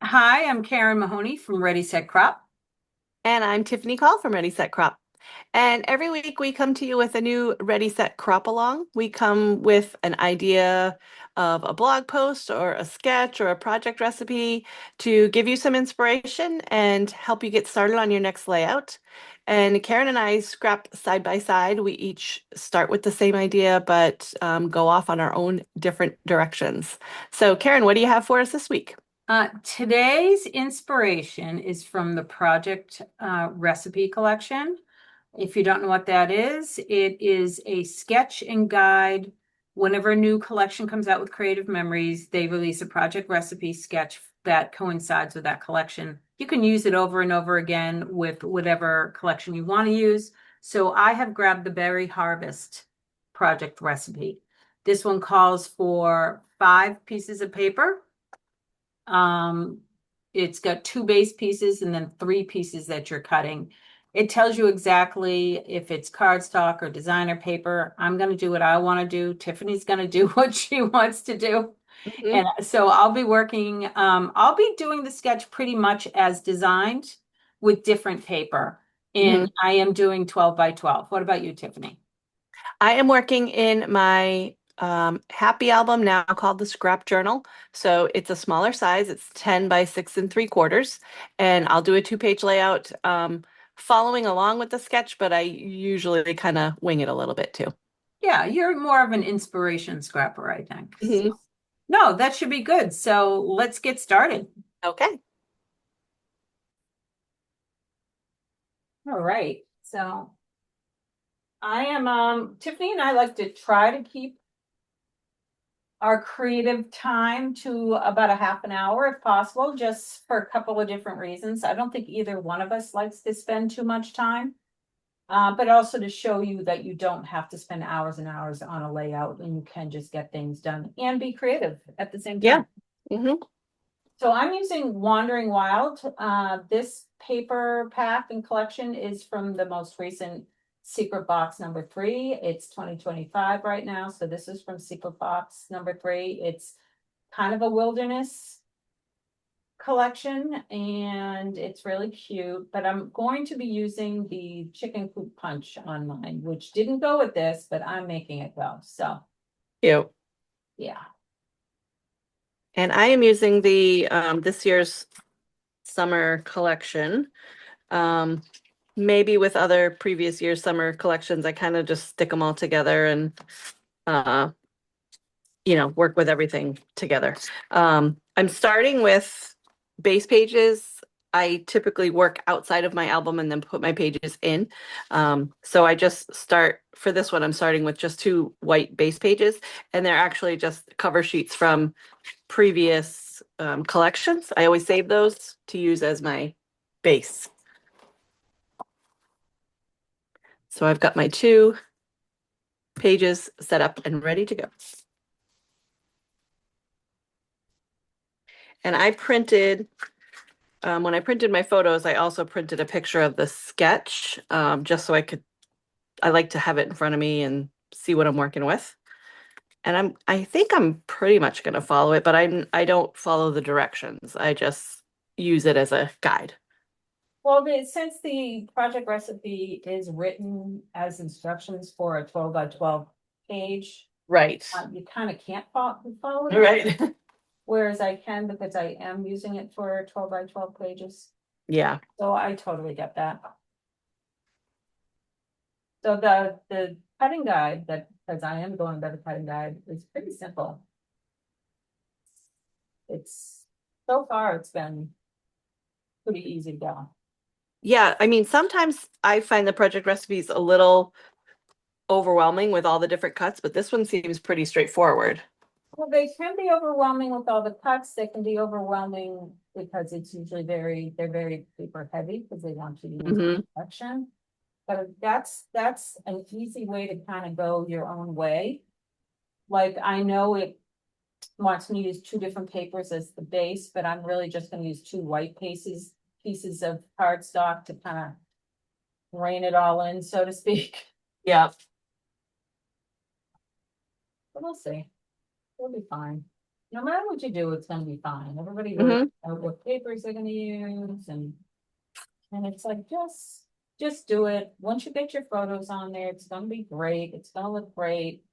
Hi, I'm Karen Mahoney from Ready Set Crop. And I'm Tiffany Call from Ready Set Crop. And every week we come to you with a new Ready Set Crop along. We come with an idea of a blog post or a sketch or a project recipe to give you some inspiration and help you get started on your next layout. And Karen and I scrap side by side. We each start with the same idea, but go off on our own different directions. So, Karen, what do you have for us this week? Today's inspiration is from the project recipe collection. If you don't know what that is, it is a sketch and guide. Whenever a new collection comes out with Creative Memories, they release a project recipe sketch that coincides with that collection. You can use it over and over again with whatever collection you want to use. So I have grabbed the Berry Harvest project recipe. This one calls for 5 pieces of paper. Um, it's got 2 base pieces and then 3 pieces that you're cutting. It tells you exactly if it's cardstock or designer paper. I'm going to do what I want to do. Tiffany's going to do what she wants to do. Mhm. And so I'll be doing the sketch pretty much as designed with different paper. And Mhm. I am doing 12 by 12. What about you, Tiffany? I am working in my happy album now called the Scrap Journal. So it's a smaller size. It's 10 by 6 3/4. And I'll do a two-page layout following along with the sketch, but I usually kind of wing it a little bit too. Yeah, you're more of an inspiration scrapper, I think. So, Mhm. no, that should be good. So let's get started. Okay. All right. So I am Tiffany and I like to try to keep our creative time to about a half an hour if possible, just for a couple of different reasons. I don't think either one of us likes to spend too much time, but also to show you that you don't have to spend hours and hours on a layout and you can just get things done and be creative at the same Yeah. time. Hmm. So I'm using Wandering Wild. This paper pack and collection is from the most recent Secret Box number 3. It's 2025 right now. So this is from Secret Box number 3. It's kind of a wilderness collection and it's really cute, but I'm going to be using the chicken coop punch on mine, which didn't go with this, but I'm making it go. So Cute. yeah. And I am using the this year's summer collection. Um, Maybe with other previous year's summer collections, I kind of just stick them all together and uh, work with everything together. I'm starting with base pages. I typically work outside of my album and then put my pages in. So I just start for this one, I'm starting with just 2 white base pages, and they're actually just cover sheets from previous collections. I always save those to use as my base. So I've got my 2 pages set up and ready to go. And when I printed my photos, I also printed a picture of the sketch, just so I like to have it in front of me and see what I'm working with. And I think I'm pretty much going to follow it, but I don't follow the directions. I just use it as a guide. Well, since the project recipe is written as instructions for a 12 by 12 page, Right. you kind of can't follow it, Right. whereas I can because I am using it for 12 by 12 pages. Yeah. So I totally get that. So the cutting guide that, because I am going by the cutting guide, is pretty simple. It's so far it's been pretty easy to go. Yeah. I mean, sometimes I find the project recipes a little overwhelming with all the different cuts, but this one seems pretty straightforward. Well, they can be overwhelming with all the cuts. They can be overwhelming because it's usually they're very paper heavy because they want you to use Hmm. perfection. But that's an easy way to kind of go your own way. Like I know it wants me to use 2 different papers as the base, but I'm really just going to use 2 white pieces of cardstock to kind of rein it all in, so to speak. Yeah. But we'll see. We'll be fine. no matter what you do, it's gonna be fine. Everybody worries Hmm. about what papers they're gonna use and it's like, just do it. Once you get your photos on there, it's gonna be great. It's gonna look great.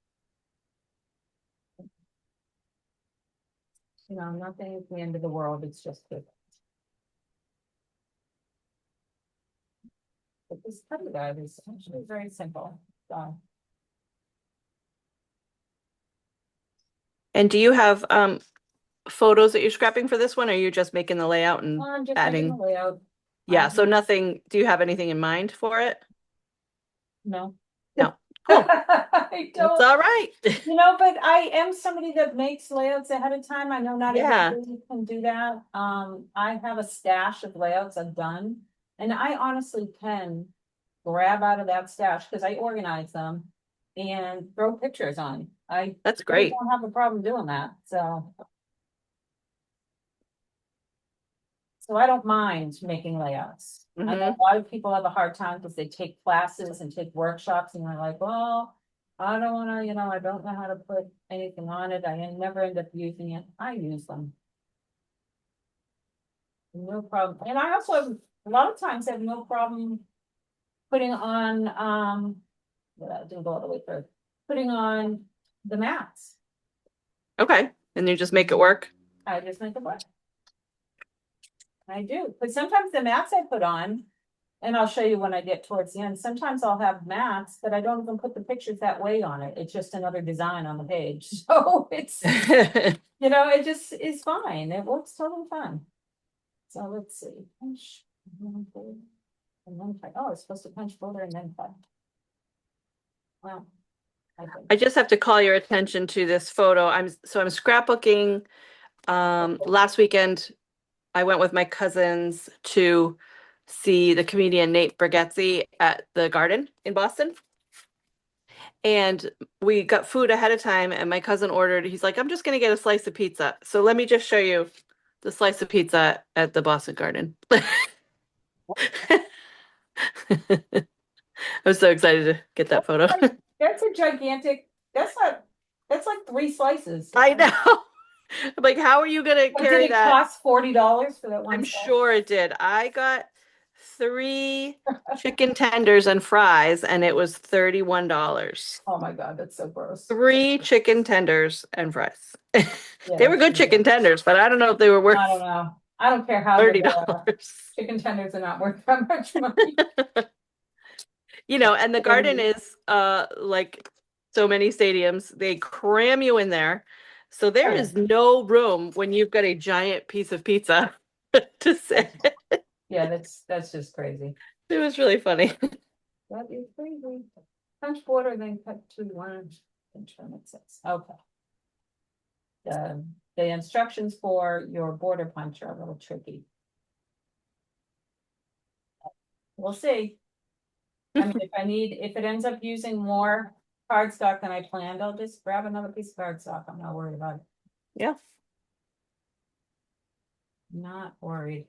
You know, nothing is the end of the world. It's just good. But this cover guide is actually very simple. So And do you have photos that you're scrapping for this one, or are you just making the layout and I'm just making the adding? layout. Yeah, so nothing, do you have anything in mind for it? No. No. Cool. I That's don't, all right. you know, but I am somebody that makes layouts ahead of time. I know not Yeah, everybody can do that. I have a stash of layouts I've done. And I honestly can grab out of that stash because I organize them and throw pictures on. I that's really great. don't have a problem doing that. So I don't mind making layouts. I know Hmm. a lot of people have a hard time because they take classes and take workshops and they're like, well, I don't wanna, I don't know how to put anything on it. Never end up using it. I use them. No problem. And I also have, a lot of times have no problem putting on, well, I didn't go all the way through, putting on the mats. Okay, and you just make it work? I just make it work. I do, but sometimes the mats I put on, and I'll show you when I get towards the end, sometimes I'll have mats that I don't even put the pictures that way on it. It's just another design on the page. So it just is fine. It works totally fine. So let's see. Punch, and then oh, it's supposed to punch folder and then cut. Wow. I I think. just have to call your attention to this photo. I'm scrapbooking. Last weekend I went with my cousins to see the comedian Nate Bargatze at the Garden in Boston. And we got food ahead of time, and my cousin ordered, he's like, I'm just gonna get a slice of pizza. So let me just show you the slice of pizza at the Boston Garden. I was so excited to get that photo. That's a gigantic, that's like three slices. I know. I'm like, how are you gonna Did carry it that? cost $40 for that one I'm slice? sure it did. I got three chicken tenders and fries, and it was $31. Oh my God, that's so gross. Three chicken tenders and fries. Yeah, They were that's good pretty chicken good. tenders, but I don't know if they were I don't worth know. I don't care how good they are. $30. Chicken tenders are not worth that much money. And the garden is like so many stadiums, they cram you in there. So Oh, there yeah. is no room when you've got a giant piece of pizza to sit. Yeah, that's just crazy. It was really funny. That is crazy. Punch border, then cut to one and turn it six. Okay. The instructions for your border punch are a little tricky. We'll see. I mean, if it ends up using more cardstock than I planned, I'll just grab another piece of cardstock. I'm not worried about it. Yeah. Not worried.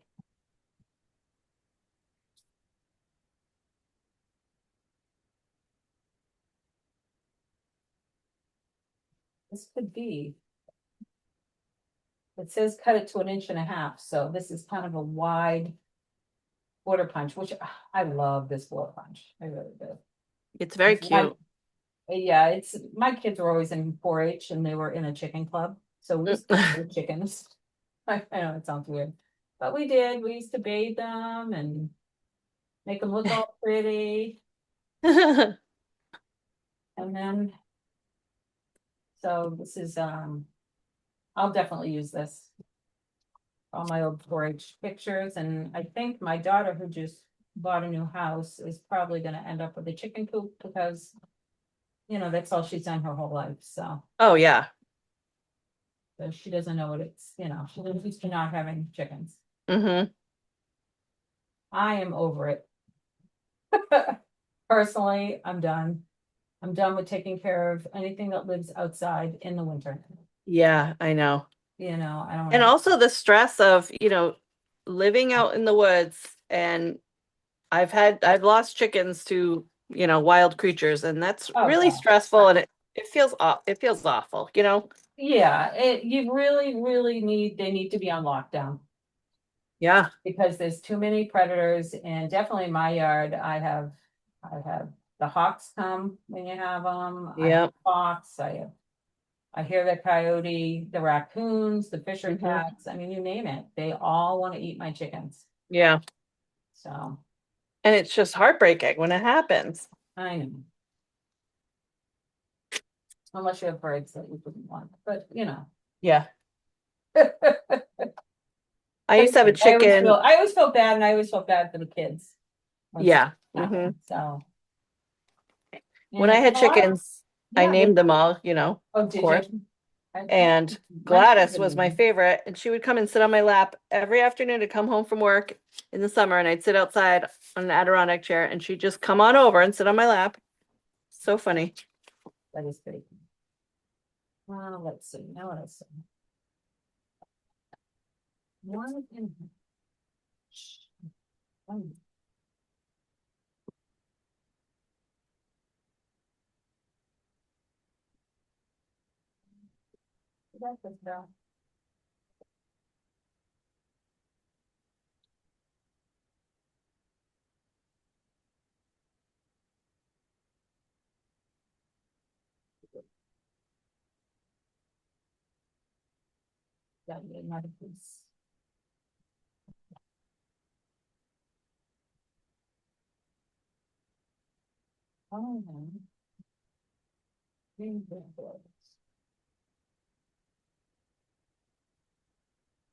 This could be. It says cut it to 1.5 inches, so this is kind of a wide border punch, which I love this border punch. I really do. It's very My, cute. yeah, it's my kids were always in 4-H and they were in a chicken club, so we used to bathe chickens. I know it sounds weird, but we did. We used to bathe them and make them look all pretty, and then so this is I'll definitely use this. All my old 4-H pictures, and I think my daughter who just bought a new house is probably gonna end up with a chicken coop because, that's all she's done her whole life, so. Oh yeah. So she doesn't know what she's used to not having chickens. Hmm. I am over it. Personally, I'm done. I'm done with taking care of anything that lives outside in the winter. Yeah, I know. I don't And have. also the stress of, living out in the woods, and I've lost chickens to, wild creatures, and that's Oh really God. stressful, and it feels awful, Yeah, you really they need to be on lockdown. Yeah. Because there's too many predators, and definitely in my yard, I have the hawks come when you have them. I have Yeah. hawks, I hear the coyote, the raccoons, the fisher Hmm. cats, I mean, you name it, they all want to eat my chickens, Yeah. so And it's just heartbreaking when it happens. I know. Unless you have birds that you wouldn't want, but you know. Yeah. I I used to have a chicken. I always feel bad, and I always feel bad for the kids when stuff Yeah. Hmm. happens, so. When I And had a lot of, chickens, I yeah, named them all, oh, of did you? course. And My Gladys children was my even. favorite, and she would come and sit on my lap every afternoon to come home from work in the summer, and I'd sit outside on an Adirondack chair, and she'd just come on over and sit on my lap. So funny. That is pretty. Well, let's see, now what else? One in. One. That's this girl. That'd be another piece. Oh, no. Green billboards.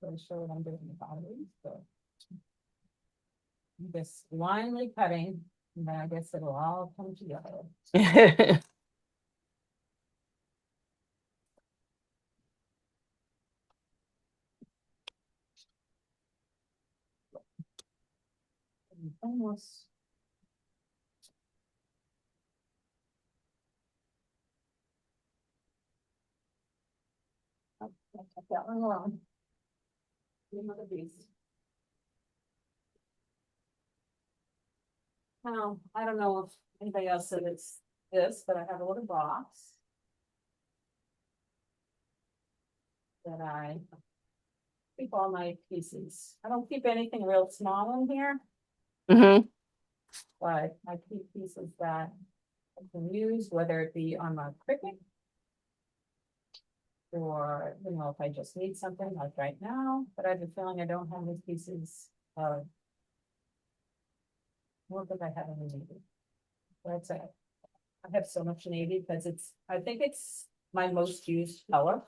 Pretty sure what I'm doing about it, so. I'm just blindly cutting, and then I guess it'll all come together. Almost. Oh, I kept that one alone. Another piece. Well, I don't know if anybody else said it's this, but I have a little box that I keep all my pieces. I don't keep anything real small in here, Hmm. but I keep pieces that I can use, whether it be on my Cricut or, you know, if I just need something like right now, but I have a feeling I don't have these pieces of what did I have in the Navy? That's it. I have so much Navy because I think it's my most used color.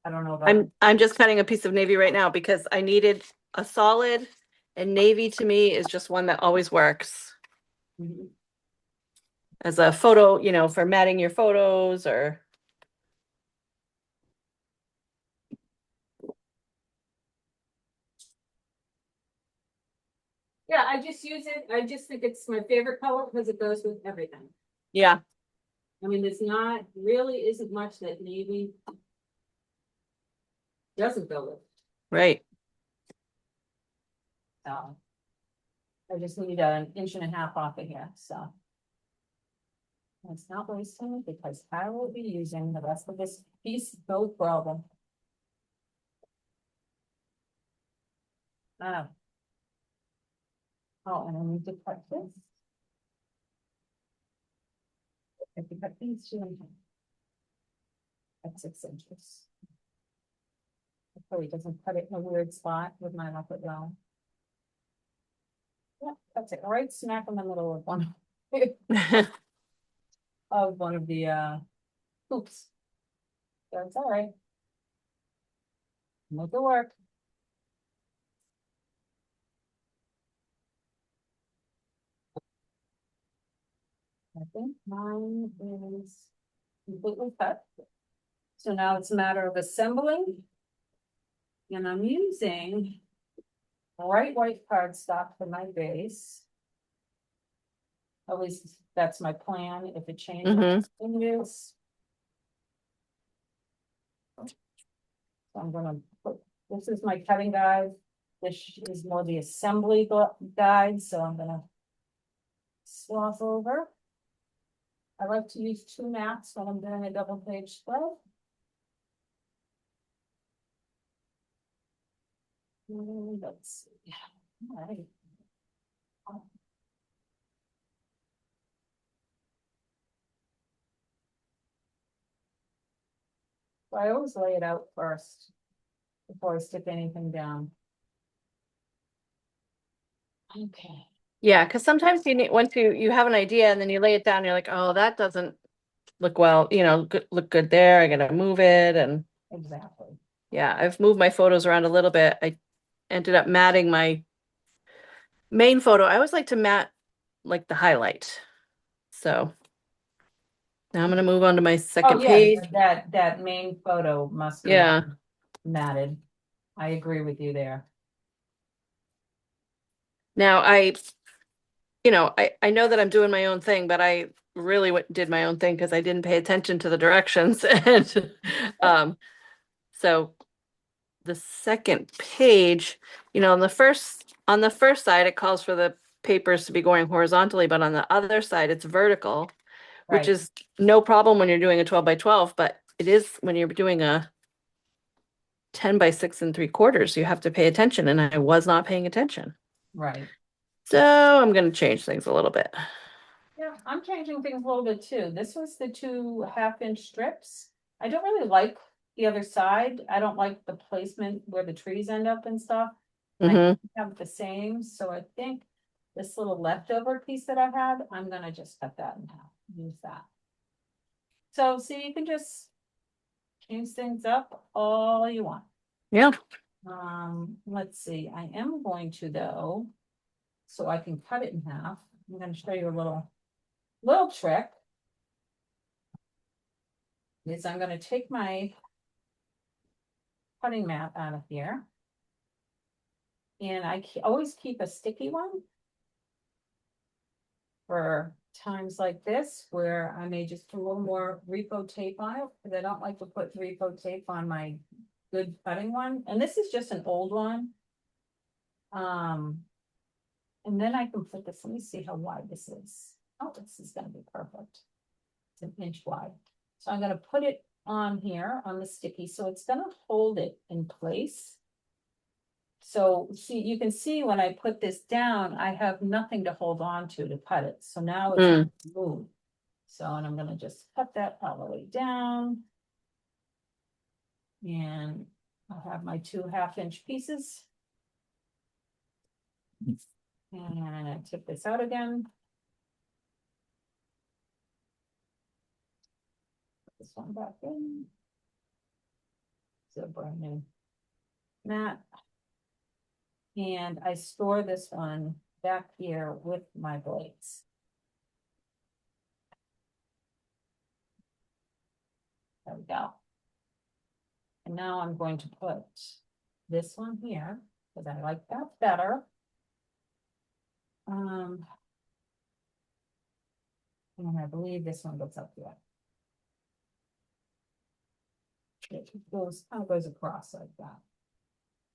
I don't know about. I'm just cutting a piece of navy right now because I needed a solid, and navy to me is just one that always works Mhm. as a photo, for matting your photos or. Yeah, I just use it. I just think it's my favorite color because it goes with everything. Yeah, I mean, there's not really isn't much that navy doesn't go with. right. So I just need an inch and a half off of here. So it's not wasting because I will be using the rest of this piece, no problem. Oh. Oh, and I need to cut this. I have to cut these two at 6 inches. It probably doesn't cut it in a weird spot with my upper down. Yeah, that's it, right smack in the middle of one of one of the hoops. That's all right. Make it work. I think mine is completely cut. So now it's a matter of assembling. And I'm using bright white cardstock for my base. At least that's my plan. If it Hmm. changes, changes. So I'm gonna put, this is my cutting guide. This is more the assembly guide, so I'm gonna swap over. I like to use two mats when I'm doing a double page spread. Let's see. All right. So I always lay it out first before I stick anything down. Okay. Yeah, because sometimes you need, once you have an idea and then you lay it down, you're like, oh, that doesn't look well, look good there. I gotta move it. And Exactly. yeah, I've moved my photos around a little bit. I ended up matting my main photo. I always like to mat like the highlight. So now I'm gonna move on to my Oh, second yeah, page. that main photo must go Yeah. matted. I agree with you there. Now I know that I'm doing my own thing, but I really did my own thing because I didn't pay attention to the directions. And so the second page, on the first side, it calls for the papers to be going horizontally, but on the other side, it's vertical, which Right, is no problem when you're doing a 12 by 12, but it is when you're doing a 10 by 6 3/4. You have to pay attention, and I was not paying attention. right. So I'm going to change things a little bit. Yeah, I'm changing things a little bit too. This was the 2 half-inch strips. I don't really like the other side. I don't like the placement where the trees end up and stuff. And I Hmm. have the same, so I think this little leftover piece that I had, I'm gonna just cut that in half, use that. So see, you can just change things up all you want. Yeah. Let's see, I am going to though, so I can cut it in half. I'm gonna show you a little trick. Is I'm gonna take my cutting mat out of here. And I always keep a sticky one for times like this where I may just put a little more repo tape on it because I don't like to put repo tape on my good cutting one. And this is just an old one. Um, and then I can put this, let me see how wide this is. Oh, this is gonna be perfect. It's an inch wide. So I'm gonna put it on here on the sticky, so it's gonna hold it in place. So see, you can see when I put this down, I have nothing to hold on to cut it. So now it's Mm. moved. So, and I'm gonna just cut that all the way down. And I'll have my 2 half-inch pieces. And I tip this out again. Put this one back in. It's a brand new mat. And I store this one back here with my blades. There we go. And now I'm going to put this one here because I like that better. And I believe this one goes up here. It kind of goes across like that.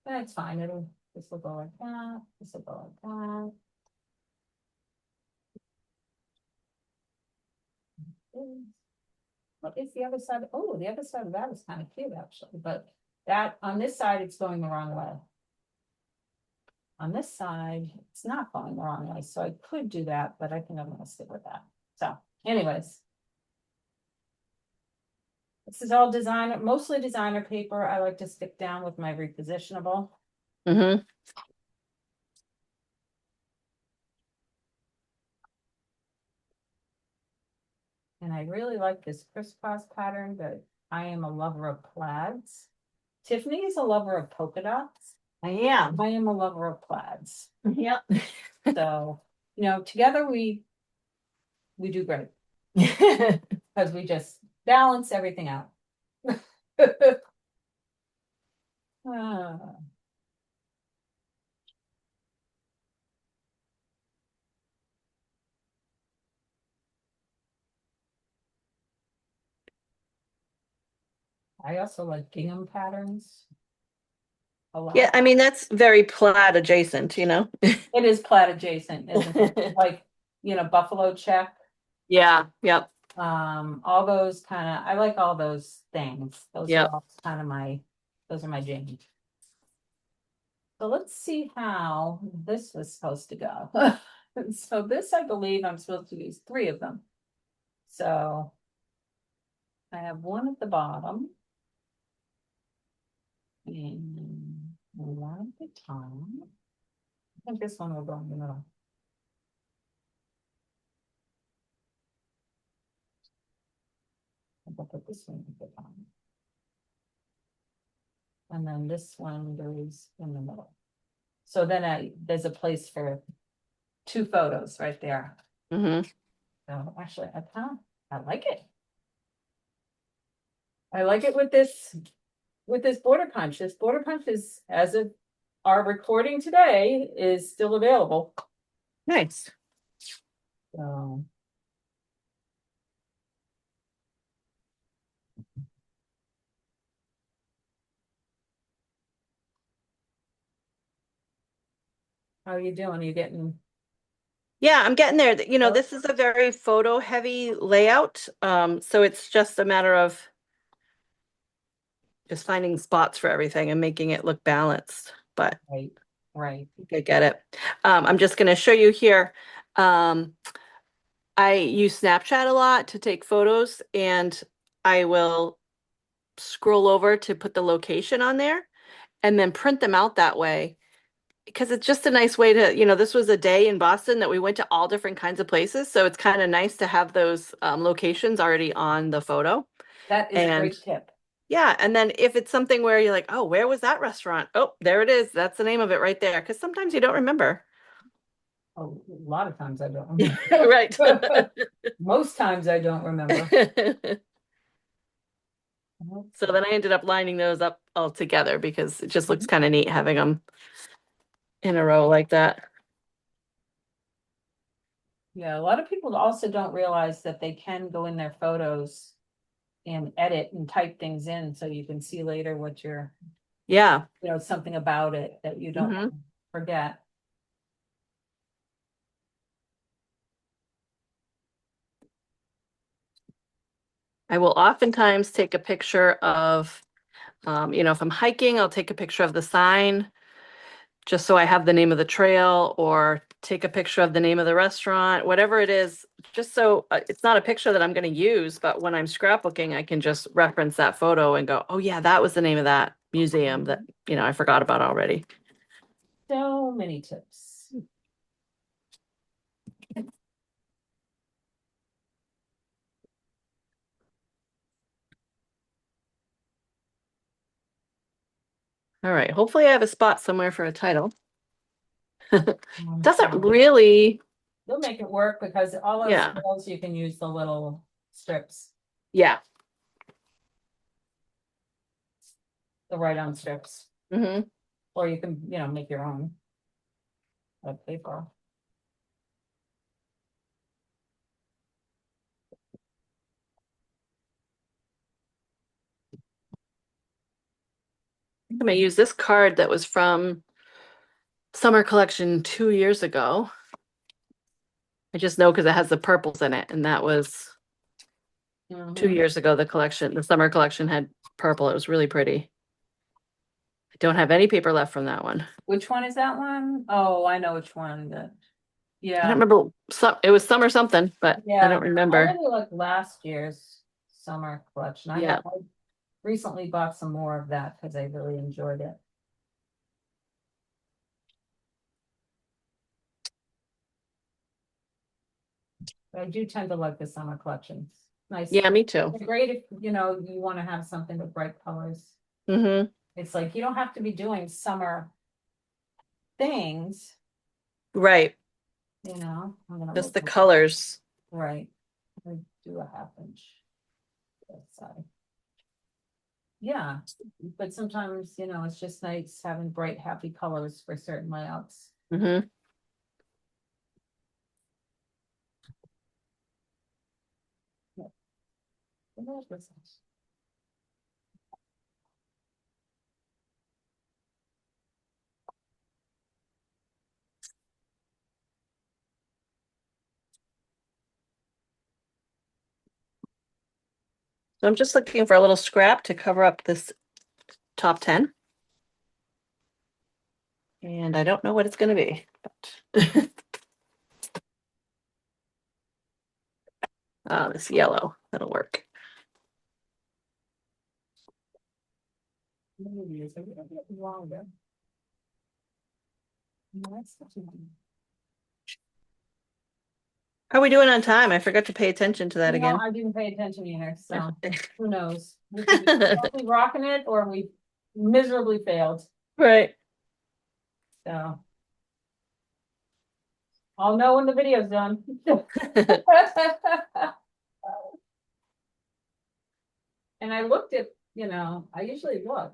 That's fine. This will go like that. This will go like that. What is the other side? Oh, the other side of that is kind of cute actually, but that on this side, it's going the wrong way. On this side, it's not going the wrong way. So I could do that, but I think I'm gonna stick with that. So anyways. This is all designer, mostly designer paper. I like to stick down with my repositionable. Hmm. And I really like this crisscross pattern, but I am a lover of plaids. Tiffany is a lover of polka dots. I am. I am a lover of plaids. Yep. So, together we do great because we just balance everything out. Ah, I also like gingham patterns a Yeah, lot. I mean that's very plaid adjacent. It is plaid adjacent, isn't it? Like, buffalo check. Yeah, yep, All those I like all those things. Those are yep. all those are my jam. So let's see how this was supposed to go. So this, I believe I'm supposed to use three of them. So I have one at the bottom. And one at the top. I think this one will go in the middle. I'll put this one at the top. And then this one goes in the middle. So then there's a place for two photos right there. Hmm. So actually, I like it. I like it with this border punch. This border punch is, as of our recording today, is still available. Nice. So. How are you doing? Are you getting? Yeah, I'm getting there. You know, Oh, this is a very photo heavy layout. So it's just a matter of just finding spots for everything and making it look balanced. But right, right. I get it. I'm just going to show you here. Um, I use Snapchat a lot to take photos, and I will scroll over to put the location on there and then print them out that way because it's just a nice way to, this was a day in Boston that we went to all different kinds of places. So it's kind of nice to have those locations already on the photo. That is a And great tip. yeah, and then if it's something where you're like, oh, where was that restaurant? Oh, there it is. That's the name of it right there. Because sometimes you don't remember. Oh, a lot of times I don't Right. remember. Most times I don't remember. So then I ended up lining those up all together because it just looks kind of neat having them in a row like that. Yeah, a lot of people also don't realize that they can go in their photos and edit and type things in so you can see later what you're, Yeah. something about it that you don't Hmm. forget. I will oftentimes take a picture of, if I'm hiking, I'll take a picture of the sign just so I have the name of the trail or take a picture of the name of the restaurant, whatever it is, just so it's not a picture that I'm going to use, but when I'm scrapbooking, I can just reference that photo and go, oh, yeah, that was the name of that museum that, I forgot about already. So many tips. All right. Hopefully, I have a spot somewhere for a title. Doesn't Um, really, You'll make it work because all those yeah. scrolls, you can use the little strips, Yeah. the write-on strips, Hmm. or you can, make your own paper. I'm going to use this card that was from summer collection 2 years ago. I just know because it has the purples in it, and that was 2 years ago. The summer collection had purple. It was really pretty. I don't have any paper left from that one. Which one is that one? Oh, I know which one. I don't Yeah, remember. It was summer something, but I yeah. don't I remember. really like last year's summer collection. Yeah. I recently bought some more of that because I really enjoyed it. But I do tend to like the summer collections. Nice. Yeah, me too. They're great if, you want to have something with bright colors. Hmm. It's like you don't have to be doing summer things, Right. I'm gonna Just move the them. colors. Right. I do a half inch. That side. Yeah, but sometimes, it's just nice having bright, happy colors for certain layouts. Hmm. Yeah. And that was nice. So I'm just looking for a little scrap to cover up this top 10. And I don't know what it's gonna be, but this yellow, that'll work. Maybe it's a little bit longer. No, it's not too long. How are we doing on time? I forgot to pay attention to that You know, again. I didn't pay attention either, so who knows? We could be totally rocking it or we miserably failed, Right. so. I'll know when the video's done. And I looked at, I usually look.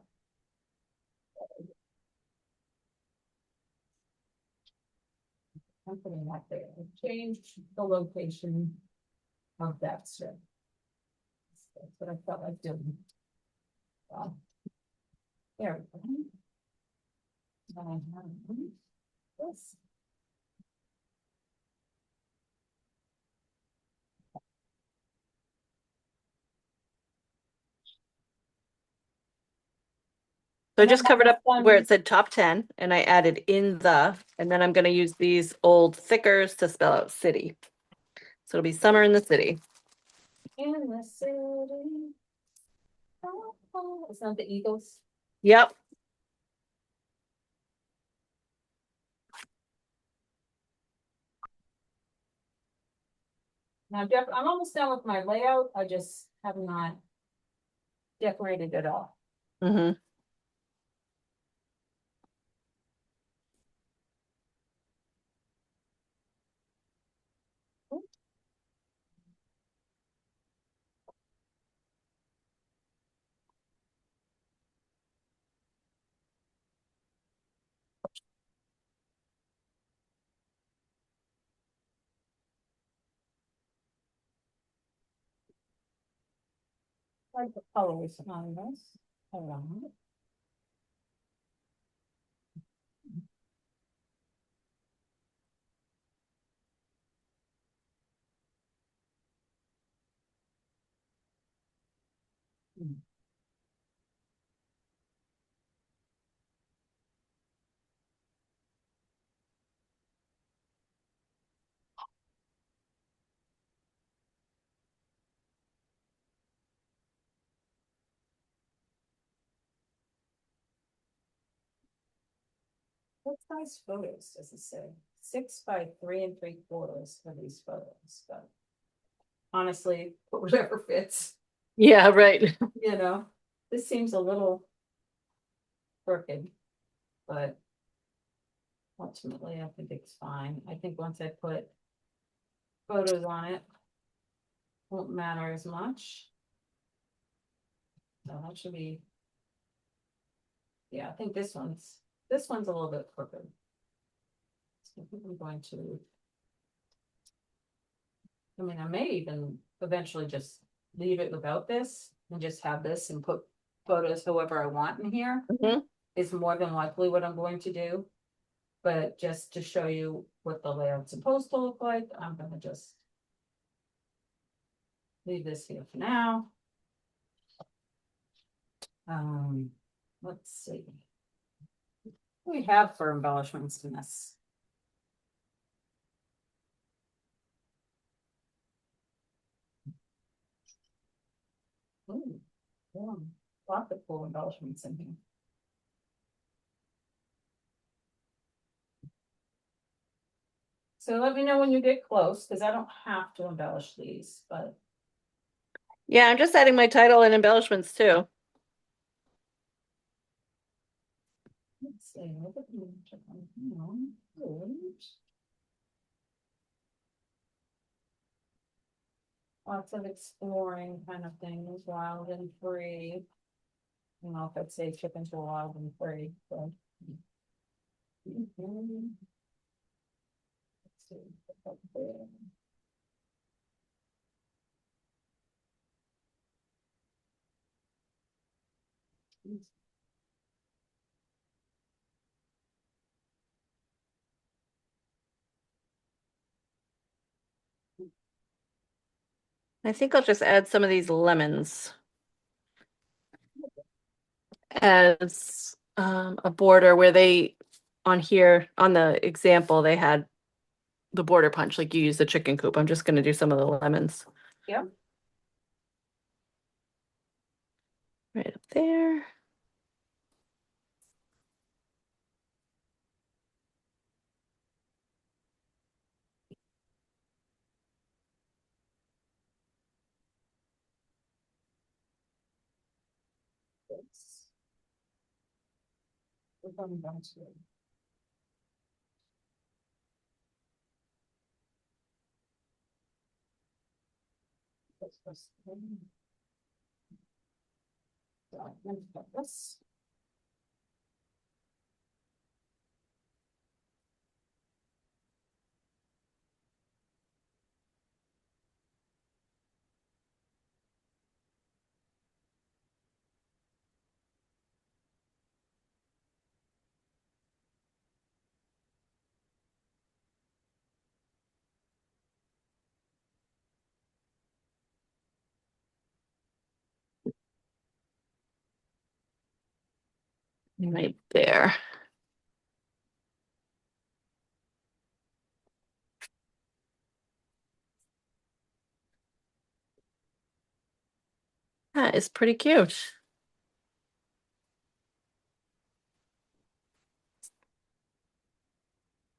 I'm putting that there. I changed the location of that strip. That's what I felt like doing. So, there we go. This. So I And then just covered that up was where done. it said top 10 and I added in the, and then I'm gonna use these old thickers to spell out city. So it'll be summer in the city. In the city. It's not the Eagles. Yep. Now, I'm almost done with my layout. I just have not decorated it all. Mm-hmm. Like the colors on this. Hold on. What size photos does it say? 6 by 3 3/4 for these photos, but honestly, whatever fits, Yeah, right. this seems a little crooked, but ultimately I think it's fine. I think once I put photos on it, won't matter as much. So that should be, yeah, I think this one's a little bit crooked. So I think I'm going to, I may even eventually just leave it without this and just have this and put photos however I want in here. Mhm. Is more than likely what I'm going to do. But just to show you what the layout's supposed to look like, I'm gonna just leave this here for now. Let's see. What do we have for embellishments in this? Ooh, yeah, lots of cool embellishments in here. So let me know when you get close, because I don't have to embellish these, but Yeah, I'm just adding my title and embellishments too. let's see. Lots of exploring kind of things, wild and free. I don't know if I'd say chickens were wild and free, but. Let's see. I think I'll just add some of these lemons as a border where they on here, on the example, they had the border punch, like you use the chicken coop. I'm just gonna do some of the lemons. Yep. Right up there. We're going down to this. Right there. That is pretty cute.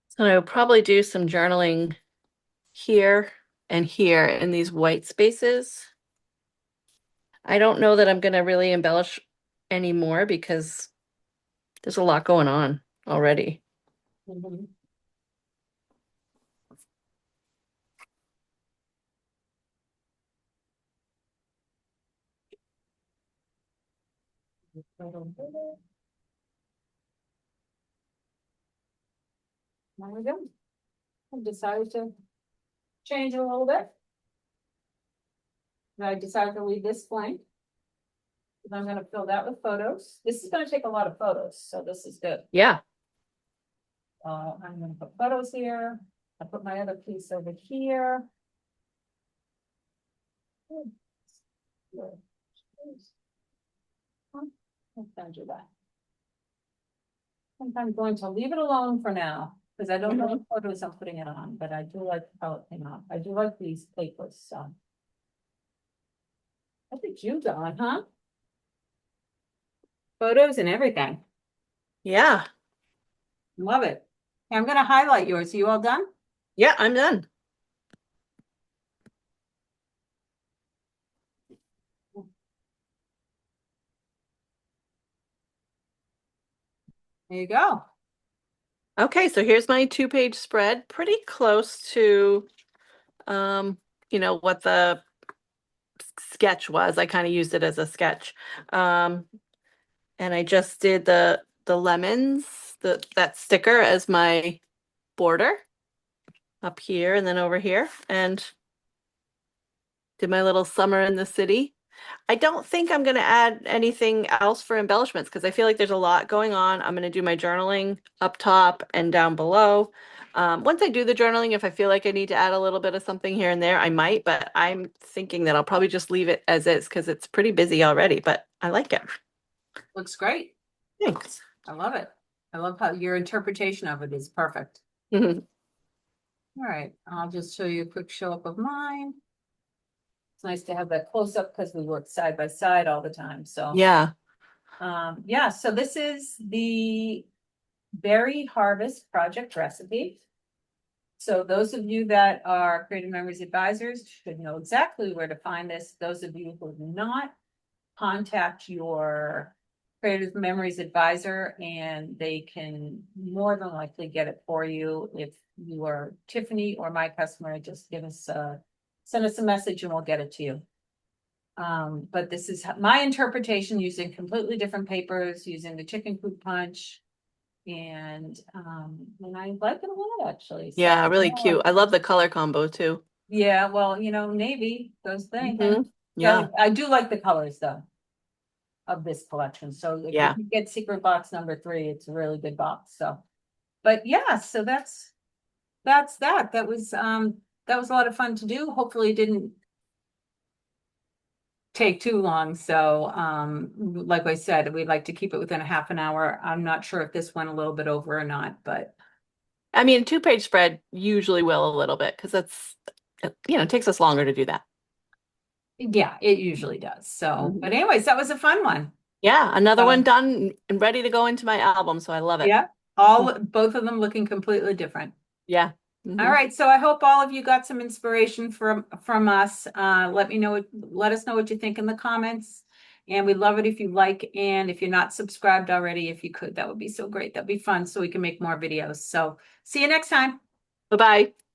So I'll probably do some journaling here and here in these white spaces. I don't know that I'm gonna really embellish anymore because there's a lot going on already. Mhm. There we go. I decided to change a little bit. And I decided to leave this blank. And I'm gonna fill that with photos. This is gonna take a lot of photos, so this is good. Yeah. I'm gonna put photos here. I put my other piece over here. I'll do that. I think I'm going to leave it alone for now, because I don't know what photos I'm putting it on, but I do like how it came out. I do like these papers, so. I think you done, huh? Photos and everything. Yeah. Love it. I'm gonna highlight yours. Are you all done? Yeah, I'm done. There you go. Okay, so here's my 2-page spread, pretty close to what the sketch was. I kind of used it as a sketch. And I just did the lemons, that sticker as my border up here and then over here, and did my little summer in the city. I don't think I'm going to add anything else for embellishments because I feel like there's a lot going on. I'm going to do my journaling up top and down below. Once I do the journaling, if I feel like I need to add a little bit of something here and there, I might, but I'm thinking that I'll probably just leave it as is because it's pretty busy already, but I like it. Looks great. Thanks. I love it. I love how your interpretation of it is perfect. Mhm. All right, I'll just show you a quick show up of mine. It's nice to have that close up because we work side by side all the time, so. Yeah. Yeah, so this is the berry harvest project recipe. So those of you that are Creative Memories advisors should know exactly where to find this. Those of you who do not, contact your Creative Memories advisor and they can more than likely get it for you. If you are Tiffany or my customer, just send us a message and we'll get it to you. But this is my interpretation using completely different papers, using the chicken coop punch. And I like it a lot actually. So, Yeah, really cute. I love the color combo too. yeah, well, navy goes thinking. Yeah. So I do like the colors though of this collection. So if Yeah. you get secret box number 3, it's a really good box. So, but yeah, so that's that. That was a lot of fun to do. Hopefully it didn't take too long. So, like I said, we'd like to keep it within a half an hour. I'm not sure if this went a little bit over or not, but I mean, two-page spread usually will a little bit because it takes us longer to do that. yeah, it usually does. So, but Mhm. anyways, that was a fun one. Yeah, another one So, done and ready to go into my album, so I love it. yeah, both of them looking completely different. Yeah. All Hmm. right, so I hope all of you got some inspiration from us. Let us know what you think in the comments. And we'd love it if you like, and if you're not subscribed already, if you could, that would be so great. That'd be fun so we can make more videos. So see you next time. Bye-bye.